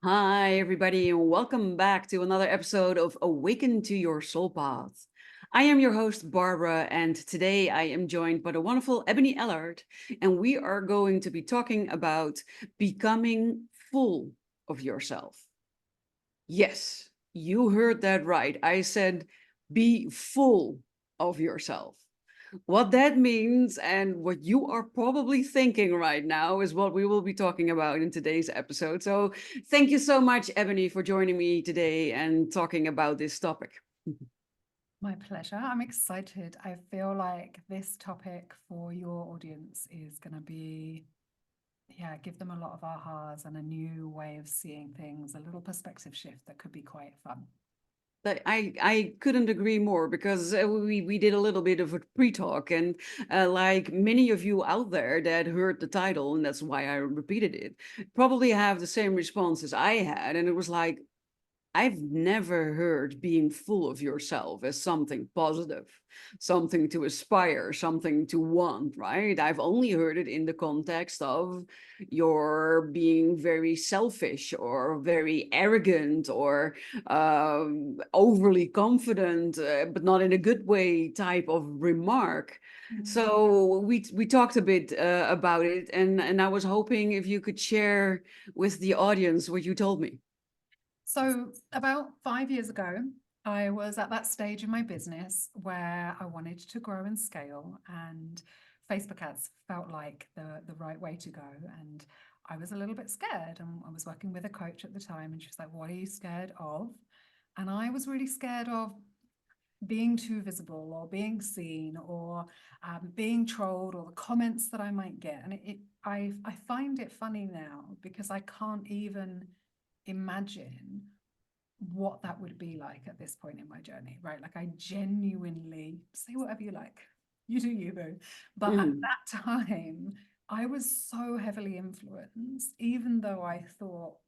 Hi, everybody, and welcome back to another episode of Awaken to Your Soul Path. I am your host, Barbara, and today I am joined by the wonderful Ebonie Allard, and we are going to be talking about becoming full of yourself. Yes, you heard that right. I said be full of yourself. What that means and what you are probably thinking right now is what we will be talking about in today's episode. So, thank you so much, Ebonie, for joining me today and talking about this topic. My pleasure. I'm excited. I feel like this topic for your audience is going to be, give them a lot of ahas and a new way of seeing things, a little perspective shift that could be quite fun. I couldn't agree more because we did a little bit of a pre-talk and like many of you out there that heard the title and that's why I repeated it probably have the same response as I had, and it was like, I've never heard being full of yourself as something positive, something to aspire, something to want, right? I've only heard it in the context of you're being very selfish or very arrogant or overly confident, but not in a good way type of remark. So we talked a bit about it, and I was hoping if you could share with the audience what you told me. So, about 5 years ago, I was at that stage in my business where I wanted to grow and scale, and Facebook ads felt like the right way to go. And I was a little bit scared. And I was working with a coach at the time, and she was like, "What are you scared of?" And I was really scared of being too visible or being seen or being trolled or the comments that I might get. And I find it funny now because I can't even imagine what that would be like at this point in my journey, right? Like I genuinely say whatever you like, you do you, boo. But at Mhm. that time, I was so heavily influenced, even though I thought,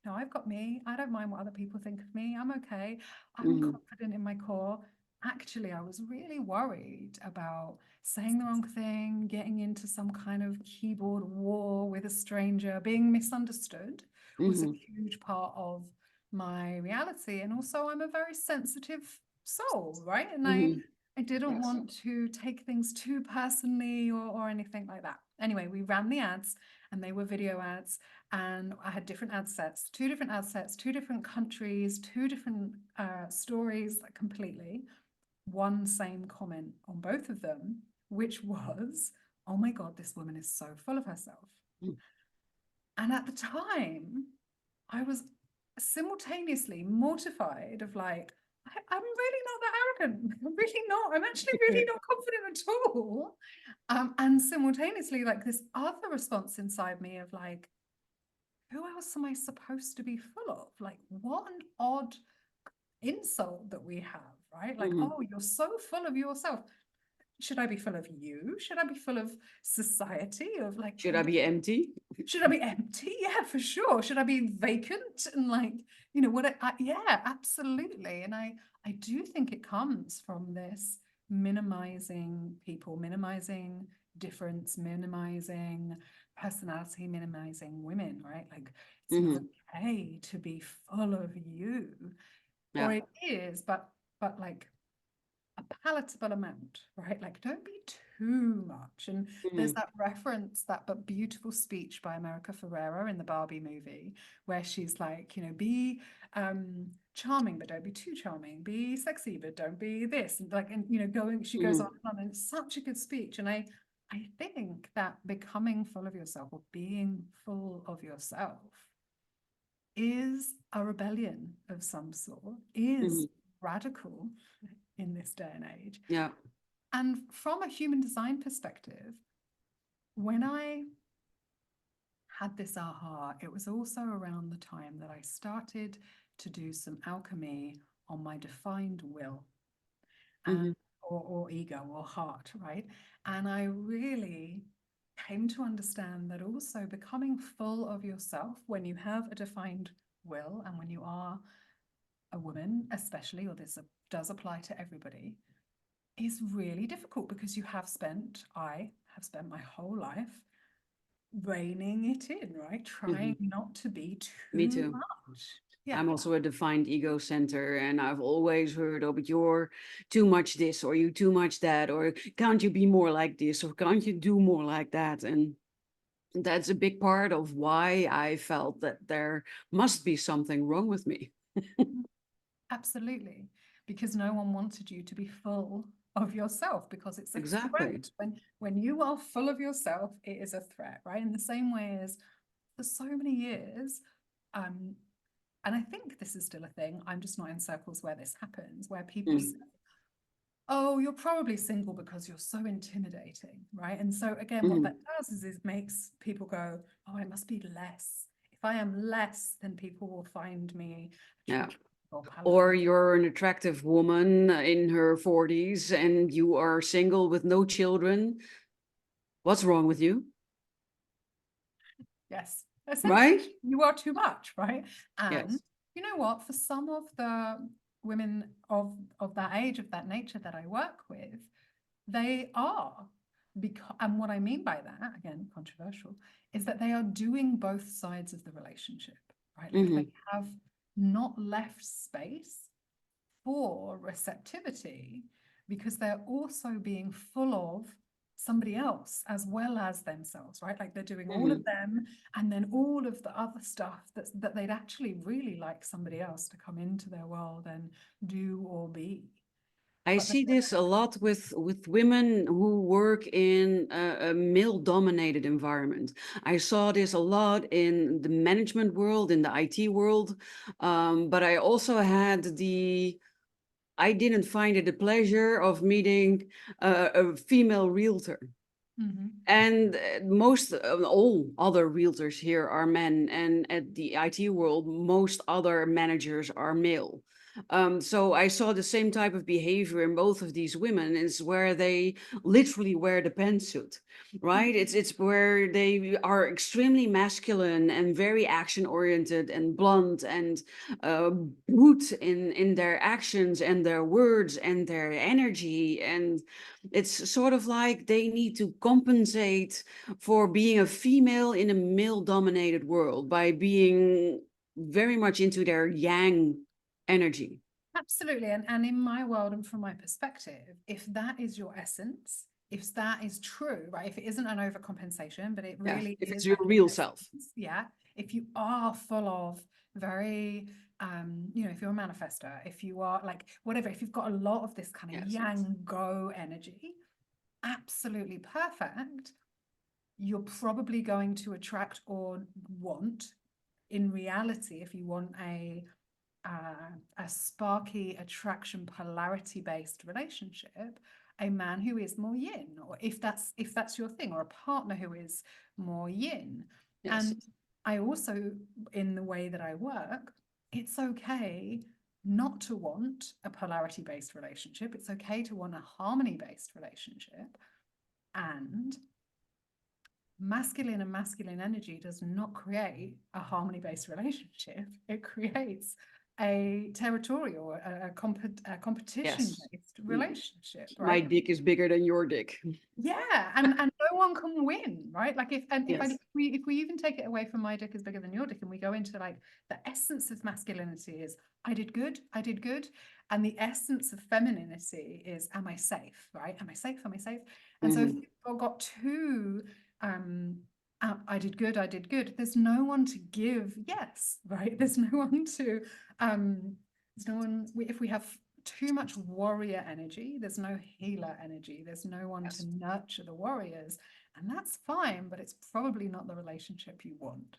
no, I've got me. I don't mind what other people think of me. I'm okay. I'm Mhm. confident in my core. Actually, I was really worried about saying the wrong thing, getting into some kind of keyboard war with a stranger, being misunderstood was a Mhm. huge part of my reality. And also, I'm a very sensitive soul, right? And Mhm. I didn't Yes. want to take things too personally or anything like that. Anyway, we ran the ads and they were video ads, and I had different ad sets, two different ad sets, two different countries, two different stories, like completely. One same comment on both of them, which was, "Oh my God, this woman is so full of herself." Mhm. And at the time, I was simultaneously mortified of like, I'm really not that arrogant. I'm really not. I'm actually really not confident at all. And simultaneously, like this other response inside me of like, who else am I supposed to be full of? Like, what an odd insult that we have, right? Like, Mhm. oh, you're so full of yourself. Should I be full of you? Should I be full of society? Of like, Should I be empty? should I be empty? Yeah, for sure. Should I be vacant? And like, you know, yeah, absolutely. And I do think it comes from this minimizing people, minimizing difference, minimizing personality, minimizing women, right? Like, it's not Mhm. okay to be full of you, or Yeah. it is, but like a palatable amount, right? Like, don't be too much. And there's Mhm. that reference, that but beautiful speech by America Ferrera in the Barbie movie, where she's like, you know, be charming, but don't be too charming. Be sexy, but don't be this. And like, and you know, she goes on Mhm. and on. And it's such a good speech. And I think that becoming full of yourself or being full of yourself is a rebellion of some sort, is Mhm. radical in this day and age. Yeah. And from a human design perspective, when I had this aha, it was also around the time that I started to do some alchemy on my defined will and Mhm. or ego or heart, right? And I really came to understand that also becoming full of yourself when you have a defined will and when you are a woman, especially, or this does apply to everybody, is really difficult because I have spent my whole life reining it in, right? Trying not to be Me too too. much. Yeah. I'm also a defined ego center, and I've always heard, oh, but you're too much this, or you too much that, or can't you be more like this, or can't you do more like that? And that's a big part of why I felt that there must be something wrong with me. Absolutely. Because no one wanted you to be full of yourself, because it's a Exactly. threat. When you are full of yourself, it is a threat, right? In the same way as for so many years, and I think this is still a thing, I'm just not in circles where this happens, where people say, oh, you're probably single because you're so intimidating, right? And so again, what that does is it makes people go, oh, I must be less. If I am less, then people will find me Yeah. attractive or Or palatable. you're an attractive woman in her 40s and you are single with no children. What's wrong with you? Yes, essentially, Right? you are too much, right? And Yes. you know what? For some of the women of that age, of that nature that I work with, they are. Because, and what I mean by that, again, controversial, is that they are doing both sides of the relationship, right? Like they have not left space for receptivity because they're also being full of somebody else as well as themselves, right? Like they're doing all of them and then all of the other stuff that they'd actually really like somebody else to come into their world and do or be. I But see this a lot with women who work in a male-dominated environment. I saw this a lot in the management world, in the IT world, but I also had I didn't find it a pleasure of meeting a female realtor. And most all other realtors here are men, and at the IT world, most other managers are male. So I saw the same type of behavior in both of these women. Is where they literally wear the pantsuit, right? It's where they are extremely masculine and very action oriented and blunt and brute in their actions and their words and their energy, and it's sort of like they need to compensate for being a female in a male dominated world by being very much into their yang energy. Absolutely. And in my world and from my perspective, if that is your essence, if that is true, right? If it isn't an overcompensation, but it Yeah, really if it's is your like your real self. essence, yeah. If you are full of very, if you're a manifester, if you are like whatever, if you've got a lot of this kind of Yes. yang go energy, absolutely perfect. You're probably going to attract or want, in reality, if you want a sparky attraction polarity based relationship, a man who is more yin, or if that's your thing, or a partner who is more yin. Yes. And I also, in the way that I work, it's okay not to want a polarity based relationship. It's okay to want a harmony based relationship. And masculine and masculine energy does not create a harmony-based relationship. It creates a territorial, a Yes. competition-based relationship, My right? dick is bigger than your dick. Yeah, and no one can win, right? Like Yes. if we even take it away from my dick is bigger than your dick, and we go into like the essence of masculinity is I did good, and the essence of femininity is am I safe, right? Am I safe? Am I safe? And so if we've got two I did good, there's no one to give yes, right? There's no one to if we have too much warrior energy, there's no healer energy, there's no one to Yes. nurture the warriors, and that's fine, but it's probably not the relationship you want.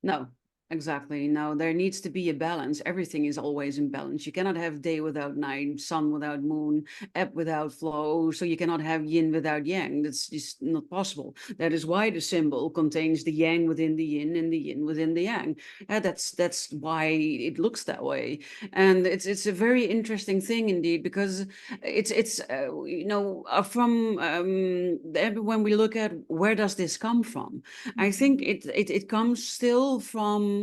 No, exactly. No, there needs to be a balance. Everything is always in balance. You cannot have day without night, sun without moon, ebb without flow. So you cannot have yin without yang. That's just not possible. That is why the symbol contains the yang within the yin and the yin within the yang. That's why it looks that way. And it's a very interesting thing indeed, because it's from when we look at where does this come from, I think it comes still from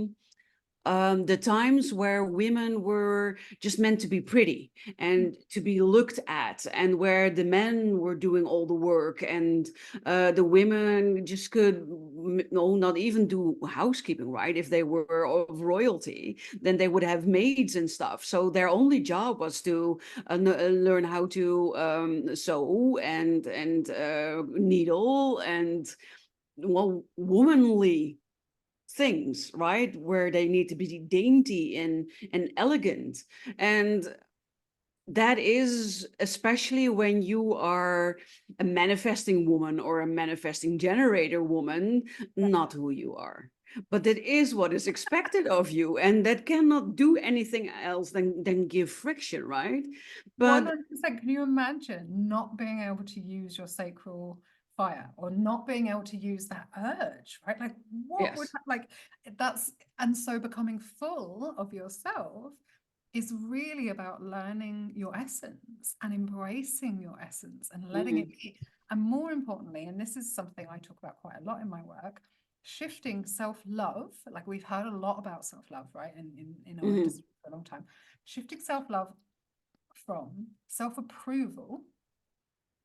the times where women were just meant to be pretty and to be looked at, and where the men were doing all the work, and the women just could not even do housekeeping, right? If they were of royalty, then they would have maids and stuff. So their only job was to learn how to sew and needle and, well, womanly things, right? Where they need to be dainty and elegant. And that is, especially when you are a manifesting woman or a manifesting generator woman, not who you are. But that is what is expected of you, and that cannot do anything else than give friction, right? But 100%. Can you imagine not being able to use your sacral fire, or not being able to use that urge, right? Like, what would, yes. like, that's, and so becoming full of yourself is really about learning your essence and embracing your essence and letting it be. And more importantly, and this is something I talk about quite a lot in my work, shifting self-love. Like, we've heard a lot about self-love, right, in our industry for a long time. Shifting self-love from self-approval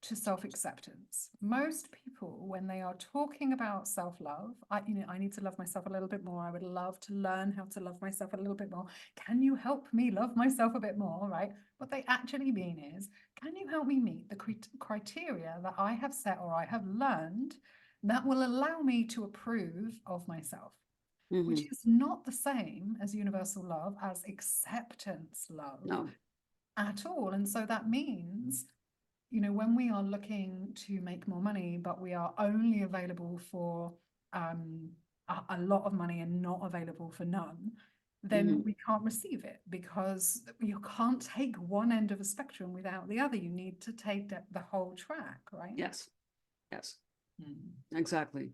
to self-acceptance. Most people, when they are talking about self-love, I need to love myself a little bit more. I would love to learn how to love myself a little bit more. Can you help me love myself a bit more, right? What they actually mean is, can you help me meet the criteria that I have set or I have learned that will allow me to approve of myself? Which is not the same as universal love, as acceptance love. No. At all. And so that means, when we are looking to make more money, but we are only available for a lot of money and not available for none, then we can't receive it, because you can't take one end of a spectrum without the other. You need to take the whole track, right? Yes. Exactly.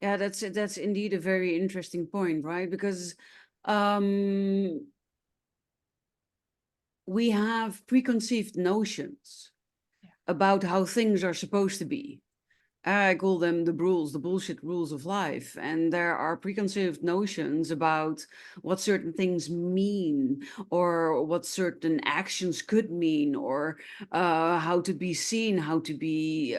Yeah, that's indeed a very interesting point, right? Because we have preconceived notions about how things are supposed to be. I call them the rules, the bullshit rules of life. And there are preconceived notions about what certain things mean, or what certain actions could mean, or how to be seen, how to be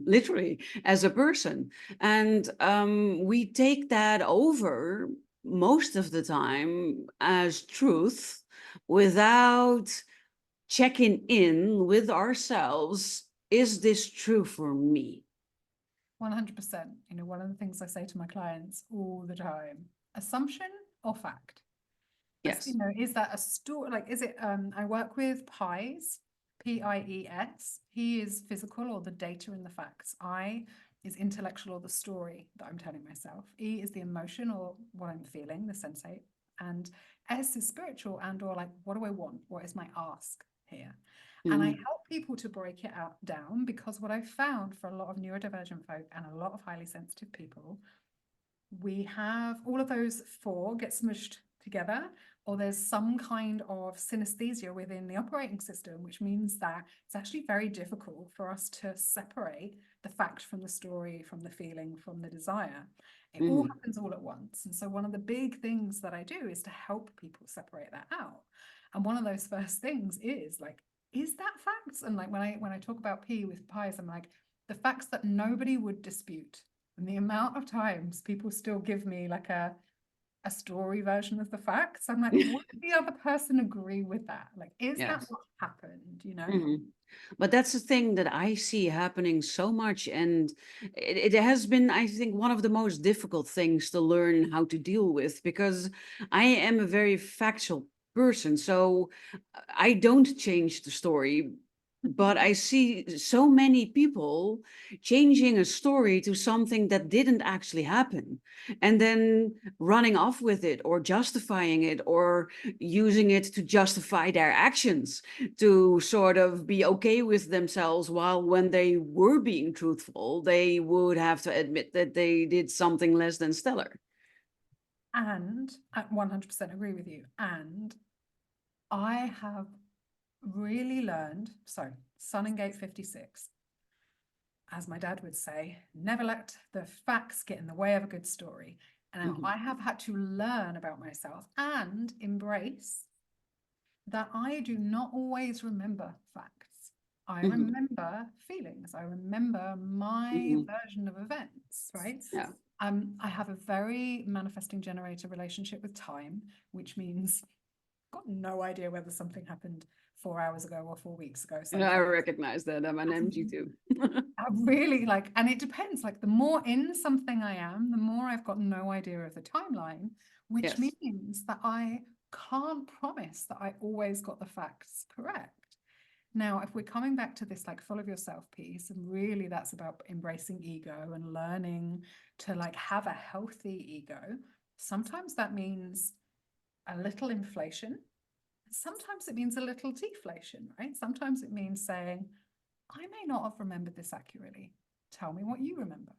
literally as a person. And we take that over most of the time as truth, without checking in with ourselves. Is this true for me? 100%. One of the things I say to my clients all the time: assumption or fact? Yes. Is that a story? Like, is it, I work with Pies, Pies. He is physical, or the data and the facts. I is intellectual, or the story that I'm telling myself. E is the emotion, or what I'm feeling, the sensate. And S is spiritual, and or like, what do I want? What is my ask here? And I help people to break it down, because what I've found for a lot of neurodivergent folk and a lot of highly sensitive people, we have all of those four get smushed together, or there's some kind of synesthesia within the operating system, which means that it's actually very difficult for us to separate the fact from the story, from the feeling, from the desire. It all happens all at once. And so one of the big things that I do is to help people separate that out. And one of those first things is like, is that facts? And like, when I talk about P with Pies, I'm like, the facts that nobody would dispute. And the amount of times people still give me like a story version of the facts, I'm like, would the other person agree with that? Like, is that what happened? But that's the thing that I see happening so much. And it has been, I think, one of the most difficult things to learn how to deal with, because I am a very factual person. So I don't change the story. But I see so many people changing a story to something that didn't actually happen, and then running off with it, or justifying it, or using it to justify their actions, to sort of be okay with themselves, while when they were being truthful, they would have to admit that they did something less than stellar. And I 100% agree with you. And I have really learned, so Sun and Gate 56, as my dad would say, never let the facts get in the way of a good story. Now, I have had to learn about myself and embrace that I do not always remember facts. I remember feelings. I remember my version of events, right? Yeah. I have a very manifesting generator relationship with time, which means I've got no idea whether something happened 4 hours ago or 4 weeks ago. I recognize that. I'm an MG too. I really like, and it depends, like the more in something I am, the more I've got no idea of the timeline, which Yes. means that I can't promise that I always got the facts correct. Now, if we're coming back to this like full of yourself piece, and really that's about embracing ego and learning to like have a healthy ego, sometimes that means a little inflation. Sometimes it means a little deflation, right? Sometimes it means saying, I may not have remembered this accurately. Tell me what you remember.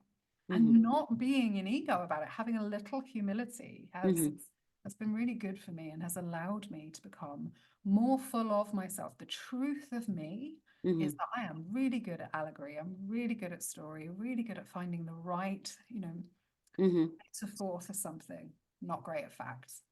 And not being in ego about it, having a little humility has been really good for me and has allowed me to become more full of myself. The truth of me is that I am really good at allegory. I'm really good at story, really good at finding the right, metaphor for something, not great at facts.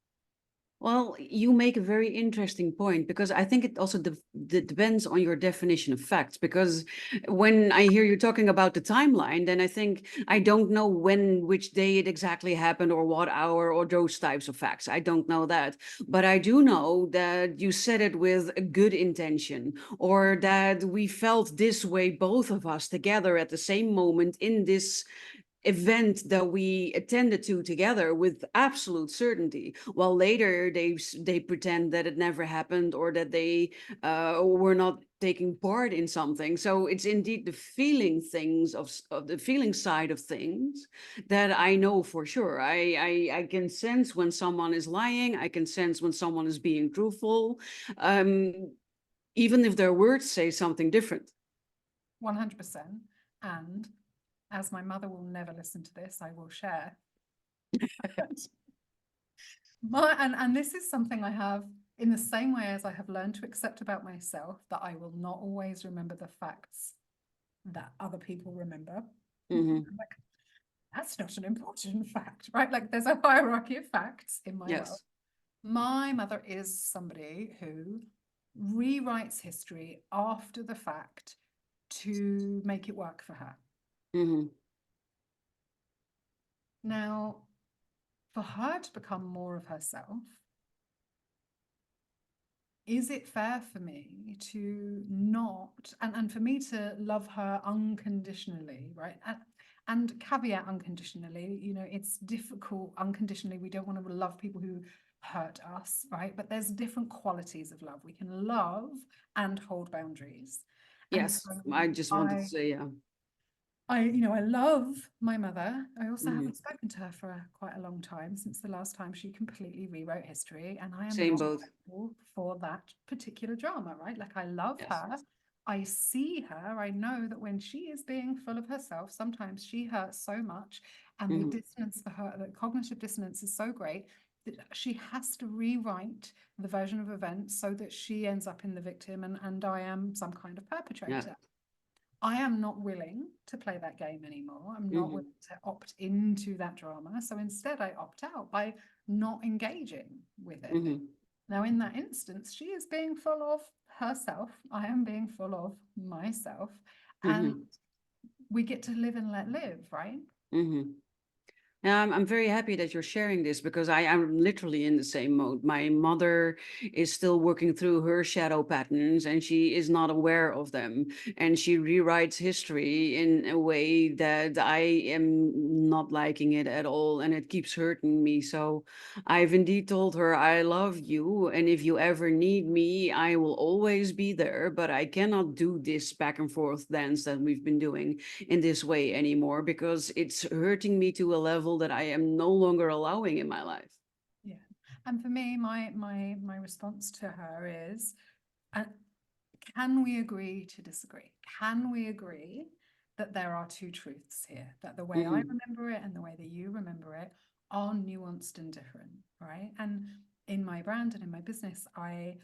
Well, you make a very interesting point, because I think it also depends on your definition of facts. Because when I hear you talking about the timeline, then I think I don't know which day it exactly happened or what hour or those types of facts. I don't know that. But I do know that you said it with a good intention, or that we felt this way, both of us together at the same moment in this event that we attended to together with absolute certainty, while later they pretend that it never happened, or that they were not taking part in something. So it's indeed the feeling things of the feeling side of things that I know for sure. I can sense when someone is lying. I can sense when someone is being truthful, even if their words say something different. 100%. And as my mother will never listen to this, I will share. And this is something I have in the same way as I have learned to accept about myself, that I will not always remember the facts that other people remember. Like, that's not an important fact, right? Like there's a hierarchy of facts in my world. My mother is somebody who rewrites history after the fact to make it work for her. Now, for her to become more of herself, is it fair for me to not, and for me to love her unconditionally, right? And caveat unconditionally, it's difficult unconditionally. We don't want to love people who hurt us, right? But there's different qualities of love. We can love and hold boundaries. Yes, I just wanted to say, I love my mother. I also haven't spoken to her for quite a long time, since the last time she completely rewrote history. And I am same not boat for that particular drama, right? Like I love her. I see her. I know that when she is being full of herself, sometimes she hurts so much. And the dissonance for her, the cognitive dissonance is so great that she has to rewrite the version of events so that she ends up in the victim and I am some kind of perpetrator. I am not willing to play that game anymore. I'm not willing to opt into that drama. So instead, I opt out by not engaging with it. Now, in that instance, she is being full of herself. I am being full of myself. And we get to live and let live, right? I'm very happy that you're sharing this, because I'm literally in the same mode. My mother is still working through her shadow patterns, and she is not aware of them. And she rewrites history in a way that I am not liking it at all, and it keeps hurting me. So I've indeed told her, I love you, and if you ever need me, I will always be there. But I cannot do this back and forth dance that we've been doing in this way anymore, because it's hurting me to a level that I am no longer allowing in my life. Yeah. And for me, my response to her is, can we agree to disagree? Can we agree that there are two truths here, that the way I remember it and the way that you remember it are nuanced and different, right? And in my brand and in my business, my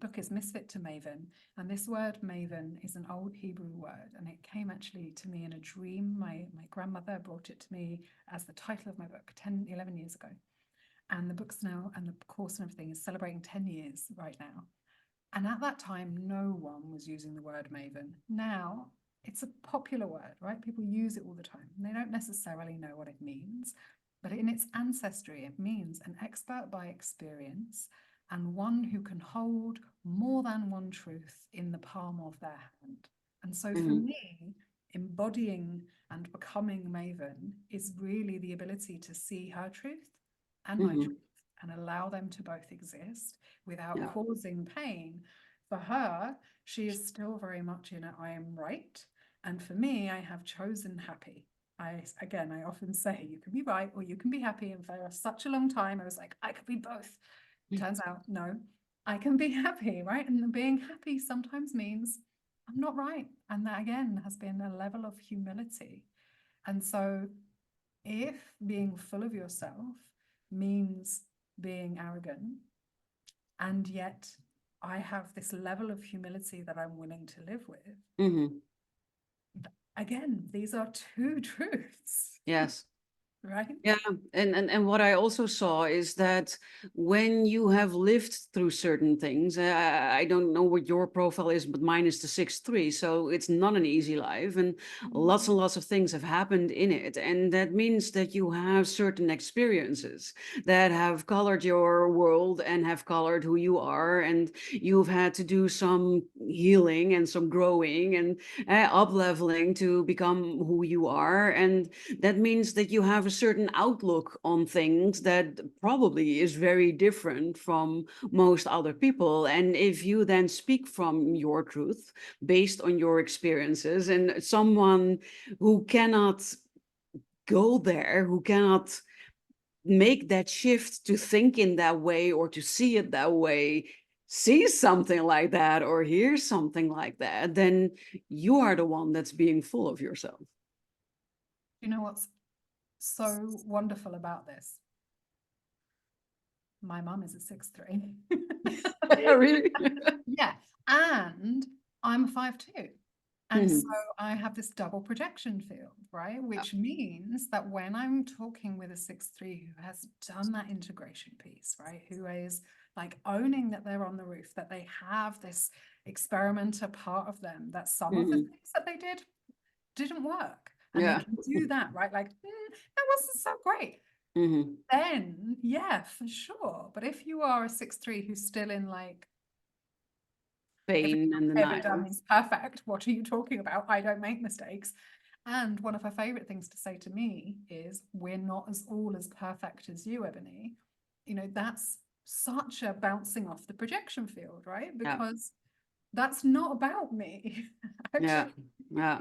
book is Misfit to Maven. And this word Maven is an old Hebrew word. And it came actually to me in a dream. My grandmother brought it to me as the title of my book 11 years ago. And the book's now, and the course and everything is celebrating 10 years right now. And at that time, no one was using the word Maven. Now it's a popular word, right? People use it all the time. And they don't necessarily know what it means. But in its ancestry, it means an expert by experience and one who can hold more than one truth in the palm of their hand. And so for me, embodying and becoming Maven is really the ability to see her truth and my truth and allow them to both exist without causing pain. For her, she is still very much in a I am right. And for me, I have chosen happy. I often say you can be right or you can be happy. And for such a long time, I was like, I could be both. Turns out, no, I can be happy, right? And being happy sometimes means I'm not right. And that, again, has been a level of humility. And so if being full of yourself means being arrogant, and yet I have this level of humility that I'm willing to live with, again, these are two truths. Yes. Right? Yeah, and what I also saw is that when you have lived through certain things, I don't know what your profile is, but mine is the 6-3, so it's not an easy life, and lots of things have happened in it, and that means that you have certain experiences that have colored your world and have colored who you are, and you've had to do some healing and some growing and up leveling to become who you are, and that means that you have a certain outlook on things that probably is very different from most other people. And if you then speak from your truth based on your experiences, and someone who cannot go there, who cannot make that shift to think in that way or to see it that way, sees something like that or hears something like that, then you are the one that's being full of yourself. You know what's so wonderful about this? My mum is a 6'3". Really? Yeah. And I'm 5'2". And so I have this double projection field, right? Which means that when I'm talking with a 6'3" who has done that integration piece, right? Who is like owning that they're on the roof, that they have this experimenter part of them, that some of the things that they didn't work. And they can do that, right? Like, that wasn't so great. Then, yeah, for sure. But if you are a 6'3" who's still in like, pain and ever denial. done is perfect. What are you talking about? I don't make mistakes. And one of her favorite things to say to me is, we're not all as perfect as you, Ebonie. You know, that's such a bouncing off the projection field, right? Because that's not about me. Actually. Yeah.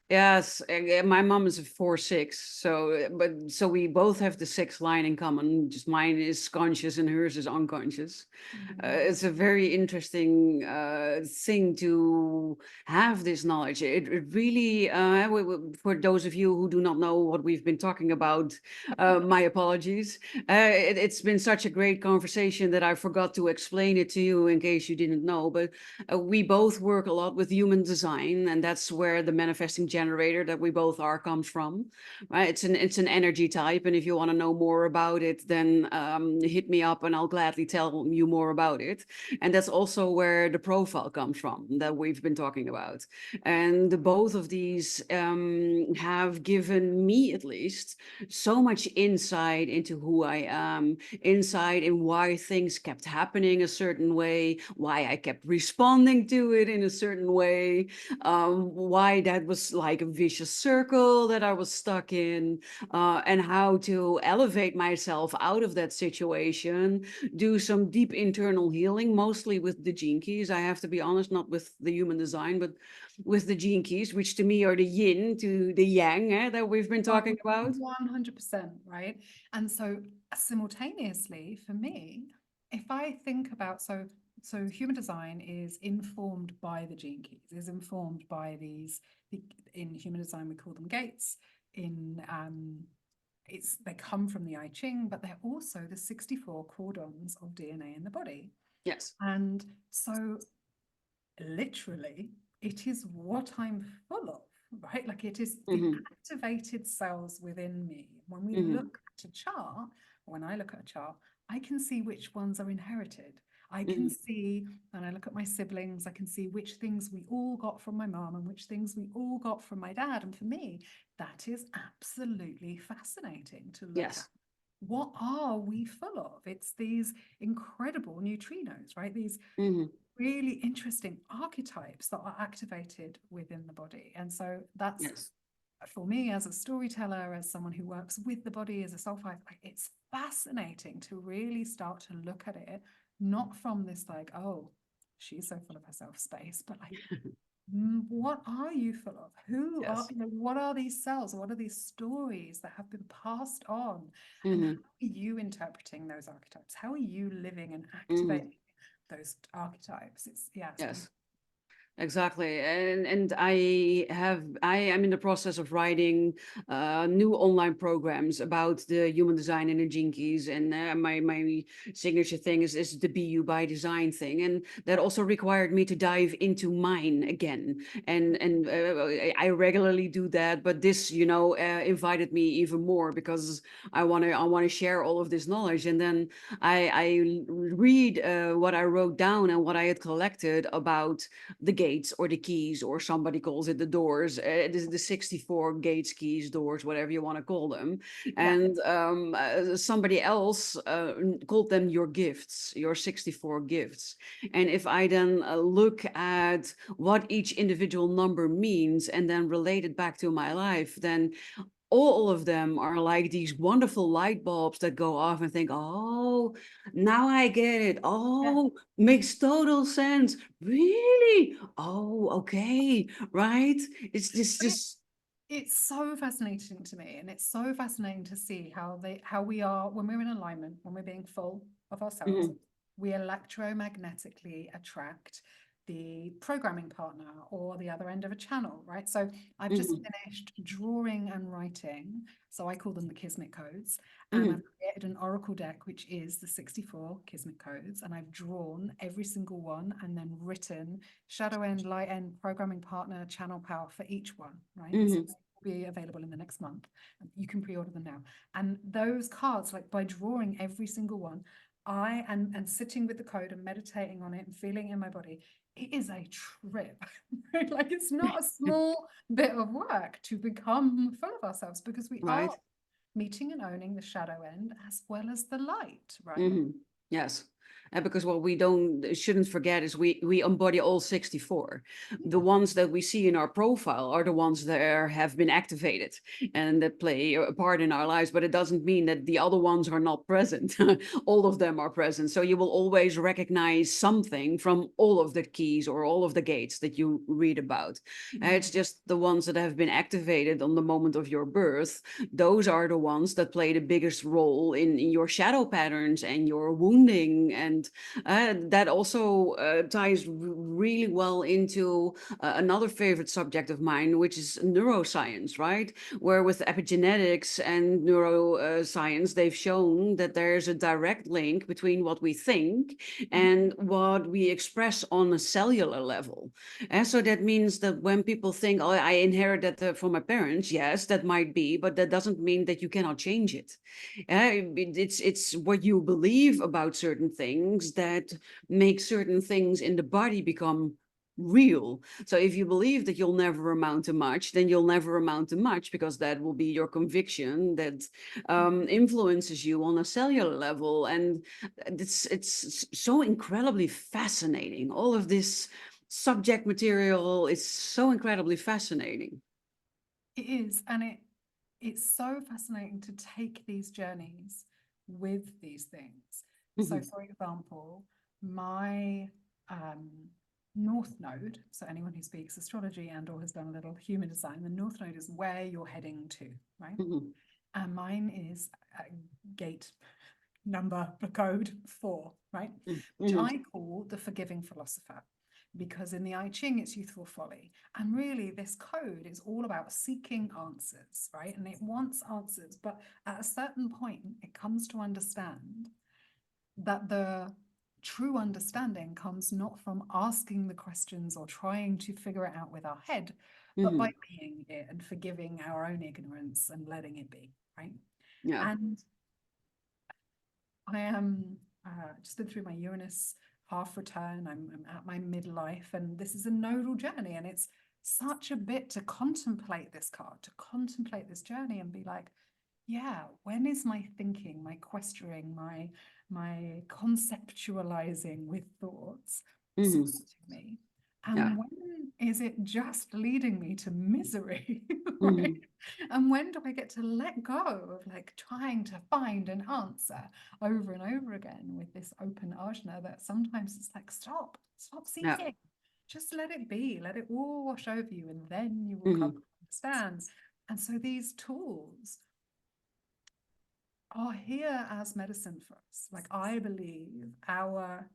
Yes, my mom is a 4-6, so we both have the 6 line in common. Just mine is conscious and hers is unconscious. It's a very interesting thing to have this knowledge. It really, for those of you who do not know what we've been talking about, my apologies. It's been such a great conversation that I forgot to explain it to you in case you didn't know. But we both work a lot with human design, and that's where the manifesting generator that we both are comes from, right? It's an energy type, and if you want to know more about it, then hit me up and I'll gladly tell you more about it. And that's also where the profile comes from that we've been talking about. And both of these have given me, at least, so much insight into who I am, insight in why things kept happening a certain way, why I kept responding to it in a certain way, why that was like a vicious circle that I was stuck in, and how to elevate myself out of that situation, do some deep internal healing, mostly with the gene keys. I have to be honest, not with the human design, but with the gene keys, which to me are the yin to the yang that we've been talking about. 100%, right? And so simultaneously for me, if I think about, so human design is informed by the gene keys, is informed by these, in human design we call them gates, in they come from the I Ching, but they're also the 64 cordons of DNA in the body. Yes. And so literally, it is what I'm full of, right? Like it is the activated cells within me. When we look at a chart, when I look at a chart, I can see which ones are inherited. I can see, when I look at my siblings, I can see which things we all got from my mom and which things we all got from my dad. And for me, that is absolutely fascinating to look at. Yes. What are we full of? It's these incredible neutrinos, right? These really interesting archetypes that are activated within the body. And so that's, Yes. for me as a storyteller, as someone who works with the body as a self-life, it's fascinating to really start to look at it, not from this like, oh, she's so full of herself space, but like, what are you full of? Who are, Yes. you know, what are these cells? What are these stories that have been passed on? And how are you interpreting those archetypes? How are you living and activating those archetypes? It's, yeah, it's Yes. Exactly. And I am in the process of writing new online programs about the human design and the gene keys. And my signature thing is the BU by design thing. And that also required me to dive into mine again. And I regularly do that, but this, invited me even more because I want to share all of this knowledge. And then I read what I wrote down and what I had collected about the gates or the keys, or somebody calls it the doors. It is the 64 gates, keys, doors, whatever you want to call them. And somebody else called them your gifts, your 64 gifts. And if I then look at what each individual number means and then relate it back to my life, then all of them are like these wonderful light bulbs that go off and think, oh, now I get it. Oh, makes total sense. Really? Oh, okay. Right. It's just. It's so fascinating to me, and it's so fascinating to see how we are when we're in alignment, when we're being full of ourselves, we electromagnetically attract the programming partner or the other end of a channel, right? So I've just finished drawing and writing, so I call them the Kismet codes, and I've created an oracle deck which is the 64 Kismet codes, and I've drawn every single one and then written shadow end, light end, programming partner, channel power for each one, right? So they will be available in the next month. You can pre-order them now. And those cards, like by drawing every single one, and sitting with the code and meditating on it and feeling it in my body, it is a trip. Like it's not a small bit of work to become full of ourselves, because we are Right. meeting and owning the shadow end as well as the light, right? Yes. And because what we shouldn't forget is we embody all 64. The ones that we see in our profile are the ones that have been activated and that play a part in our lives, but it doesn't mean that the other ones are not present. All of them are present. So you will always recognize something from all of the keys or all of the gates that you read about. It's just the ones that have been activated on the moment of your birth. Those are the ones that play the biggest role in your shadow patterns and your wounding. And that also ties really well into another favorite subject of mine, which is neuroscience, right? Where with epigenetics and neuroscience, they've shown that there's a direct link between what we think and what we express on a cellular level. And so that means that when people think, oh, I inherited that from my parents, yes, that might be, but that doesn't mean that you cannot change it. It's what you believe about certain things that make certain things in the body become real. So if you believe that you'll never amount to much, then you'll never amount to much, because that will be your conviction that influences you on a cellular level. And it's so incredibly fascinating. All of this subject material is so incredibly fascinating. It is, and it's so fascinating to take these journeys with these things. So, for example, my North Node, so anyone who speaks astrology and or has done a little human design, the North Node is where you're heading to, right? And mine is gate number, the code 4, right? Which I call the forgiving philosopher. because in the I Ching, it's youthful folly. And really, this code is all about seeking answers, right? And it wants answers. But at a certain point, it comes to understand that the true understanding comes not from asking the questions or trying to figure it out with our head, but by being it and forgiving our own ignorance and letting it be, right? Yeah. And I am just been through my Uranus half return. I'm at my midlife, and this is a nodal journey, and it's such a bit to contemplate this card, to contemplate this journey and be like, yeah, when is my thinking, my questioning, my conceptualizing with thoughts supporting me? And Yeah. when is it just leading me to misery? Mm-hmm. Right? And when do I get to let go of like trying to find an answer over and over again with this open ajna that sometimes it's like, stop Yeah. seeking. Just let it be, let it all wash over you, and then you will Mm-hmm. come to understand. And so these tools are here as medicine for us. Like, I believe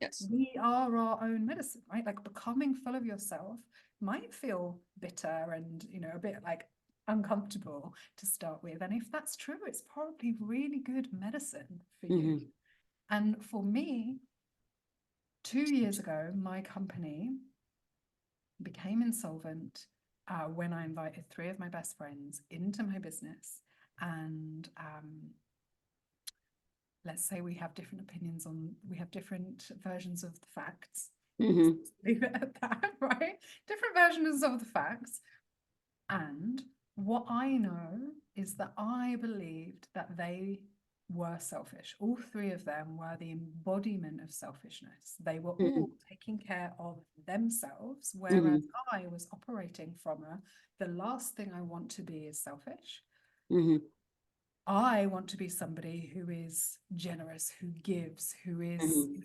Yes. we are our own medicine, right? Like, becoming full of yourself might feel bitter and, you know, a bit like uncomfortable to start with. And if that's true, it's probably really good medicine for you. Mm-hmm. And for me, 2 years ago, my company became insolvent when I invited 3 of my best friends into my business. And let's say we have different opinions on, we have different versions of the facts. Mm-hmm. Leave it at that, right? Different versions of the facts. And what I know is that I believed that they were selfish. All 3 of them were the embodiment of selfishness. They were all taking care of themselves, whereas I was operating from the last thing I want to be is selfish. Mm-hmm. I want to be somebody who is generous, who gives, who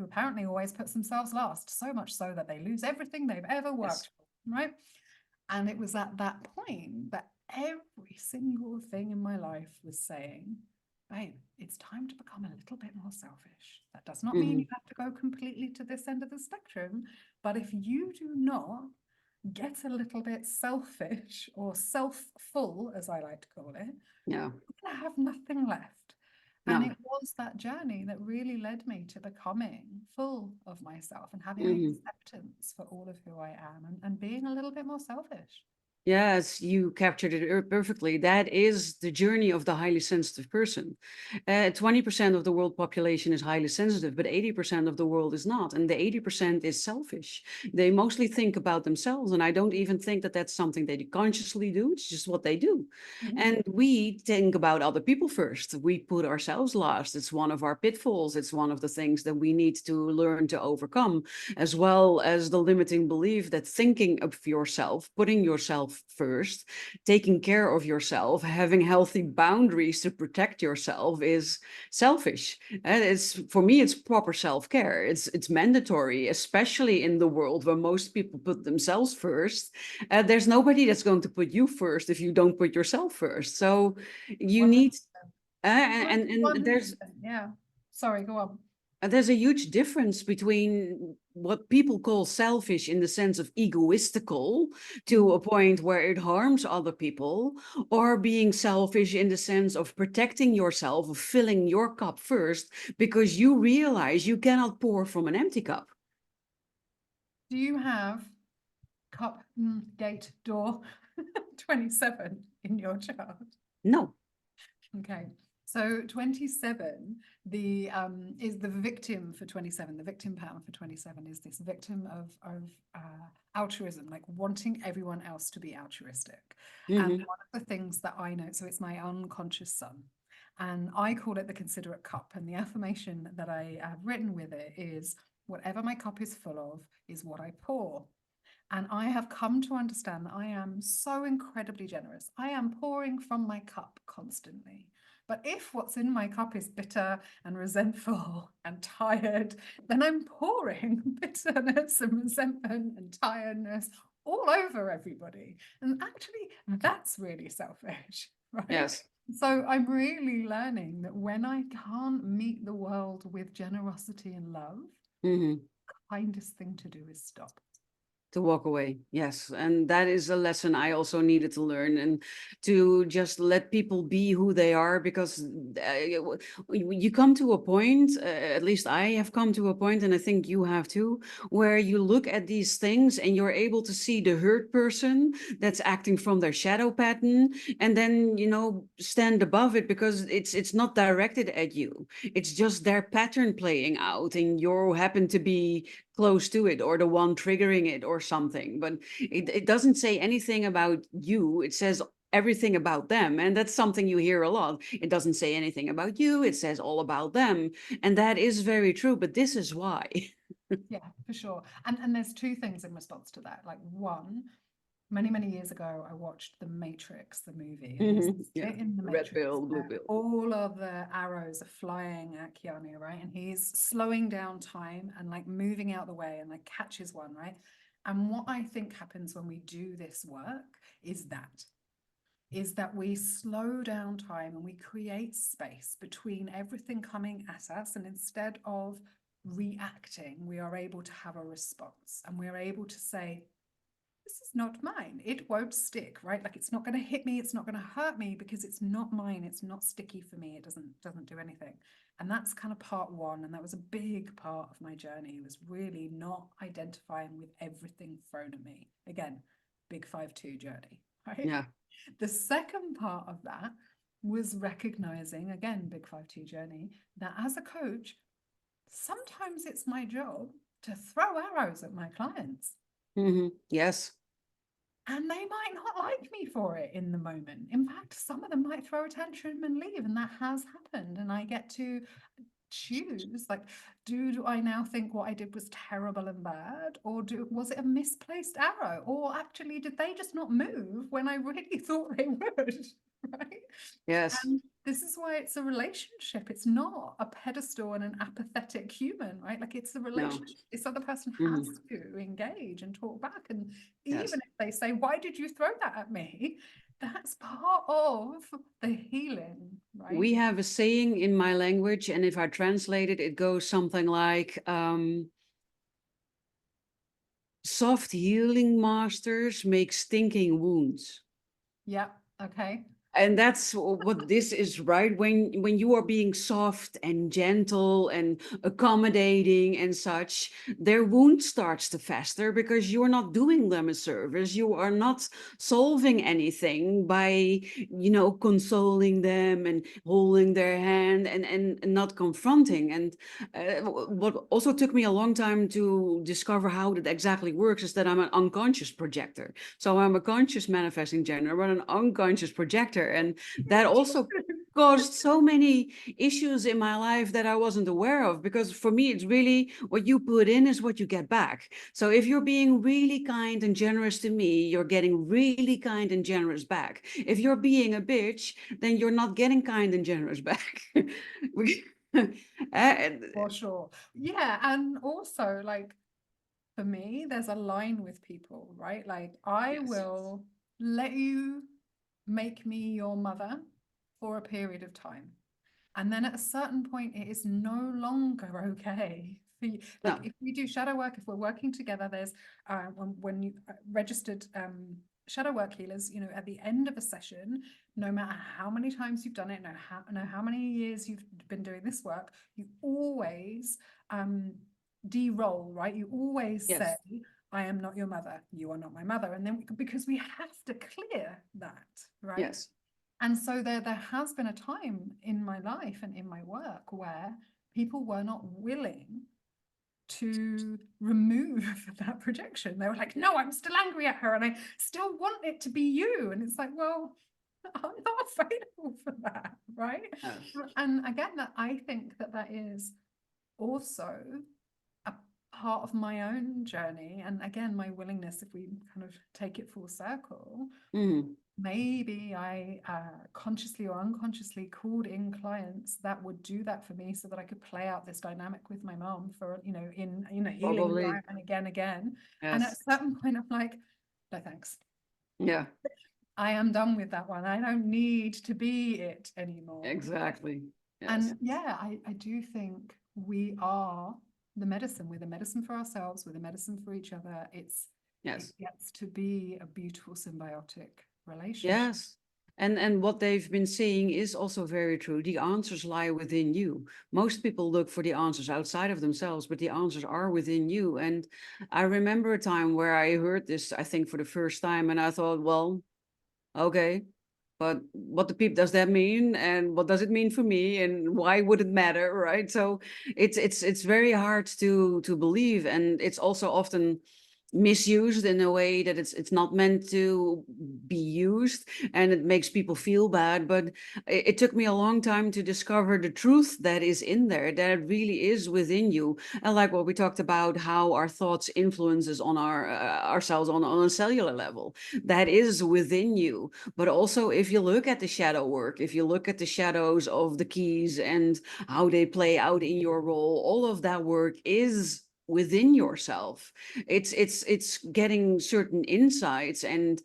apparently always puts themselves last, so much so that they lose everything they've ever worked for, right? And it was at that point that every single thing in my life was saying, babe, it's time to become a little bit more selfish. That does not mean you have to go completely to this end of the spectrum, but if you do not get a little bit selfish or self-full, as I like to call it, Yeah. I have nothing left. And No. it was that journey that really led me to becoming full of myself and having Mm-hmm. acceptance for all of who I am and being a little bit more selfish. Yes, you captured it perfectly. That is the journey of the highly sensitive person. 20% of the world population is highly sensitive, but 80% of the world is not. And the 80% is selfish. They mostly think about themselves. And I don't even think that that's something they consciously do. It's just what they do. And we think about other people first. We put ourselves last. It's one of our pitfalls. It's one of the things that we need to learn to overcome, as well as the limiting belief that thinking of yourself, putting yourself first, taking care of yourself, having healthy boundaries to protect yourself is selfish. And it's, for me, it's proper self-care. It's mandatory, especially in the world where most people put themselves first. There's nobody that's going to put you first if you don't put yourself first. So you need 100%. and 100%. Yeah. Sorry, go on. there's a huge difference between what people call selfish in the sense of egoistical to a point where it harms other people, or being selfish in the sense of protecting yourself, of filling your cup first, because you realize you cannot pour from an empty cup. Do you have cup gate door 27 in your chart? No. Okay. So 27, the is the victim for 27. The victim pattern for 27 is this victim of altruism, like wanting everyone else to be altruistic. And one of the things that I know, so it's my unconscious son, and I call it the considerate cup. And the affirmation that I have written with it is, whatever my cup is full of is what I pour. And I have come to understand that I am so incredibly generous. I am pouring from my cup constantly. But if what's in my cup is bitter and resentful and tired, then I'm pouring bitterness and resentment and tiredness all over everybody. And actually, that's really selfish, right? Yes. So I'm really learning that when I can't meet the world with generosity and love, kindest thing to do is stop. To walk away, yes. And that is a lesson I also needed to learn, and to just let people be who they are, because you come to a point, at least I have come to a point, and I think you have too, where you look at these things and you're able to see the hurt person that's acting from their shadow pattern, and then, you know, stand above it, because it's not directed at you. It's just their pattern playing out, and you happen to be close to it, or the one triggering it or something. But it doesn't say anything about you. It says everything about them. And that's something you hear a lot. It doesn't say anything about you. It says all about them. And that is very true. But this is why. Yeah, for sure. And there's two things in response to that. Like, one, many years ago, I watched The Matrix, the movie, and there's this Yeah. bit in The Red Matrix pill, blue where pill. all of the arrows are flying at Keanu, right? And he's slowing down time and like moving out the way and like catches one, right? And what I think happens when we do this work is that we slow down time and we create space between everything coming at us, and instead of reacting, we are able to have a response, and we're able to say, this is not mine. It won't stick, right? Like, it's not going to hit me. It's not going to hurt me because it's not mine. It's not sticky for me. It doesn't do anything. And that's kind of part one. And that was a big part of my journey, was really not identifying with everything thrown at me. Again, big 5-2 journey, right? Yeah. The second part of that was recognizing, again, big 5-2 journey, that as a coach, sometimes it's my job to throw arrows at my clients. Yes. And they might not like me for it in the moment. In fact, some of them might throw a tantrum and leave, and that has happened. And I get to choose, like, do I now think what I did was terrible and bad, or was it a misplaced arrow, or actually did they just not move when I really thought they would, right? Yes. And this is why it's a relationship. It's not a pedestal and an apathetic human, right? Like, it's a relationship. This other person has to engage and talk back. And even Yes. if they say, why did you throw that at me? That's part of the healing, right? We have a saying in my language, and if I translate it, it goes something like, soft healing masters make stinking wounds. Yeah. Okay. And that's what this is, right? When you are being soft and gentle and accommodating and such, their wound starts to fester, because you're not doing them a service. You are not solving anything by, you know, consoling them and holding their hand, and not confronting. And what also took me a long time to discover how that exactly works is that I'm an unconscious projector. So I'm a conscious manifesting generator, but an unconscious projector. And that also caused so many issues in my life that I wasn't aware of, because for me, it's really what you put in is what you get back. So if you're being really kind and generous to me, you're getting really kind and generous back. If you're being a bitch, then you're not getting kind and generous back. For sure. Yeah. And also, like, for me, there's a line with people, right? Like, I will let you make me your mother for a period of time. And then at a certain point, it is no longer okay for you. Like, No. if we do shadow work, if we're working together, there's when you registered shadow work healers, you know, at the end of a session, no matter how many times you've done it, no how many years you've been doing this work, you always de-roll, right? You always Yes. say, I am not your mother, you are not my mother. And then because we have to clear that, right? Yes. And so there has been a time in my life and in my work where people were not willing to remove that projection. They were like, no, I'm still angry at her and I still want it to be you. And it's like, well, I'm not available for that, right? And again, that I think that is also a part of my own journey. And again, my willingness, if we kind of take it full circle, maybe I consciously or unconsciously called in clients that would do that for me, so that I could play out this dynamic with my mom for, you know, in a healing environment again. Yes. And at a certain point, I'm like, no thanks. Yeah. I am done with that one. I don't need to be it anymore. Exactly. Yes. And yeah, I do think we are the medicine. We're the medicine for ourselves, we're the medicine for each other. It Yes. gets to be a beautiful symbiotic relationship. Yes. And what they've been saying is also very true. The answers lie within you. Most people look for the answers outside of themselves, but the answers are within you. And I remember a time where I heard this, I think, for the first time, and I thought, well, okay, but what the peep does that mean? And what does it mean for me? And why would it matter? Right. So it's very hard to believe. And it's also often misused in a way that it's not meant to be used, and it makes people feel bad. But it took me a long time to discover the truth that is in there, that it really is within you. And like what we talked about, how our thoughts influences on our ourselves on a cellular level, that is within you. But also, if you look at the shadow work, if you look at the shadows of the keys and how they play out in your role, all of that work is within yourself. It's getting certain insights and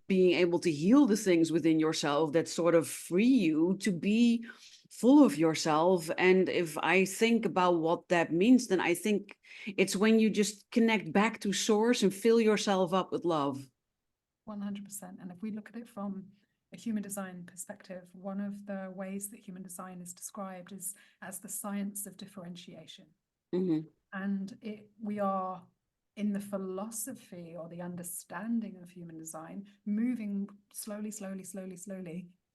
being able to heal the things within yourself that sort of free you to be full of yourself. And if I think about what that means, then I think it's when you just connect back to source and fill yourself up with love. 100%. And if we look at it from a human design perspective, one of the ways that human design is described is as the science of differentiation. Mm-hmm. And we are, in the philosophy or the understanding of human design, moving slowly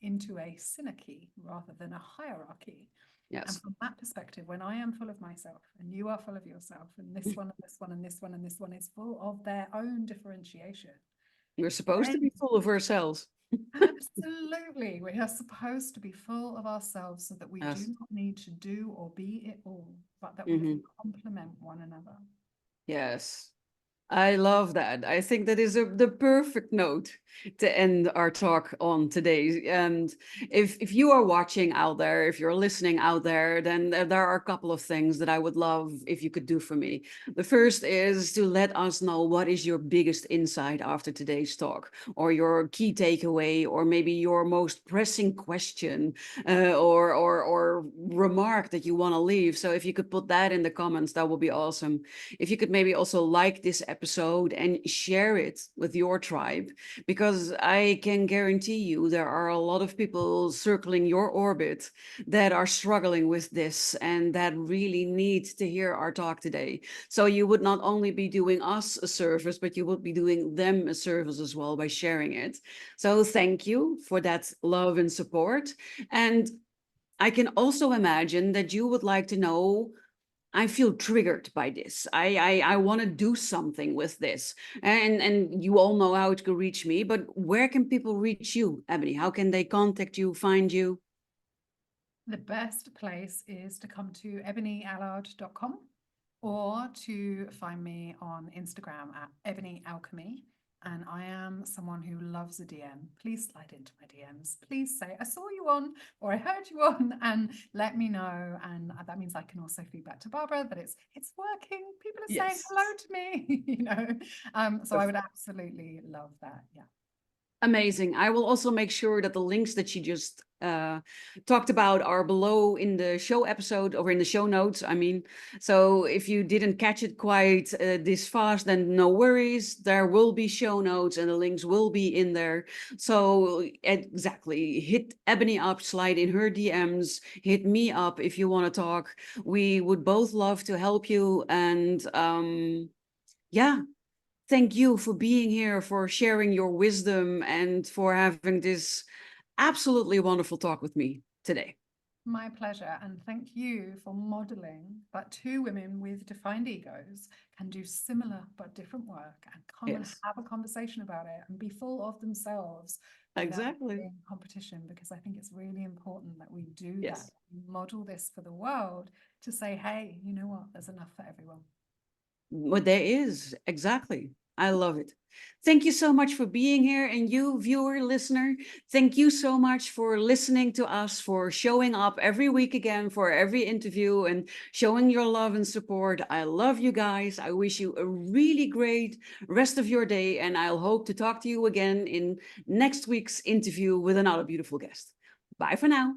into a synarchy rather than a hierarchy. And Yes. from that perspective, when I am full of myself and you are full of yourself, and this one and this one and this one and this one is full of their own differentiation, We're supposed to then be full of ourselves. absolutely, we are supposed to be full of ourselves so that we do Yes. not need to do or be it all, but that we Mm-hmm. can complement one another. Yes. I love that. I think that is the perfect note to end our talk on today. And if you are watching out there, if you're listening out there, then there are a couple of things that I would love if you could do for me. The first is to let us know what is your biggest insight after today's talk, or your key takeaway, or maybe your most pressing question, or remark that you want to leave. So if you could put that in the comments, that would be awesome. If you could maybe also like this episode and share it with your tribe, because I can guarantee you there are a lot of people circling your orbit that are struggling with this and that really need to hear our talk today. So you would not only be doing us a service, but you would be doing them a service as well by sharing it. So thank you for that love and support. And I can also imagine that you would like to know, I feel triggered by this. I want to do something with this. And you all know how to reach me, but where can people reach you, Ebony? How can they contact you, find you? The best place is to come to ebonieallard.com or to find me on Instagram at Ebonie Alchemy. And I am someone who loves a DM. Please slide into my DMs. Please say, I saw you on, or I heard you on, and let me know. And that means I can also feedback to Barbara that it's working. People are saying Yes. hello to me, you know. So I would absolutely love that. Yeah. Amazing. I will also make sure that the links that you just talked about are below in the show episode, or in the show notes. I mean, so if you didn't catch it quite this fast, then no worries. There will be show notes and the links will be in there. So exactly, hit Ebony up, slide in her DMs, hit me up if you want to talk. We would both love to help you. And yeah. Thank you for being here, for sharing your wisdom, and for having this absolutely wonderful talk with me today. My pleasure. And thank you for modeling that two women with defined egos can do similar but different work and come and Yes, have a conversation about it and be full of themselves without exactly. being competition, because I think it's really important that we do that. Yes. We model this for the world to say, hey, you know what? There's enough for everyone. Well, there is. Exactly. I love it. Thank you so much for being here. And you, viewer, listener, thank you so much for listening to us, for showing up every week again for every interview and showing your love and support. I love you guys. I wish you a really great rest of your day. And I'll hope to talk to you again in next week's interview with another beautiful guest. Bye for now.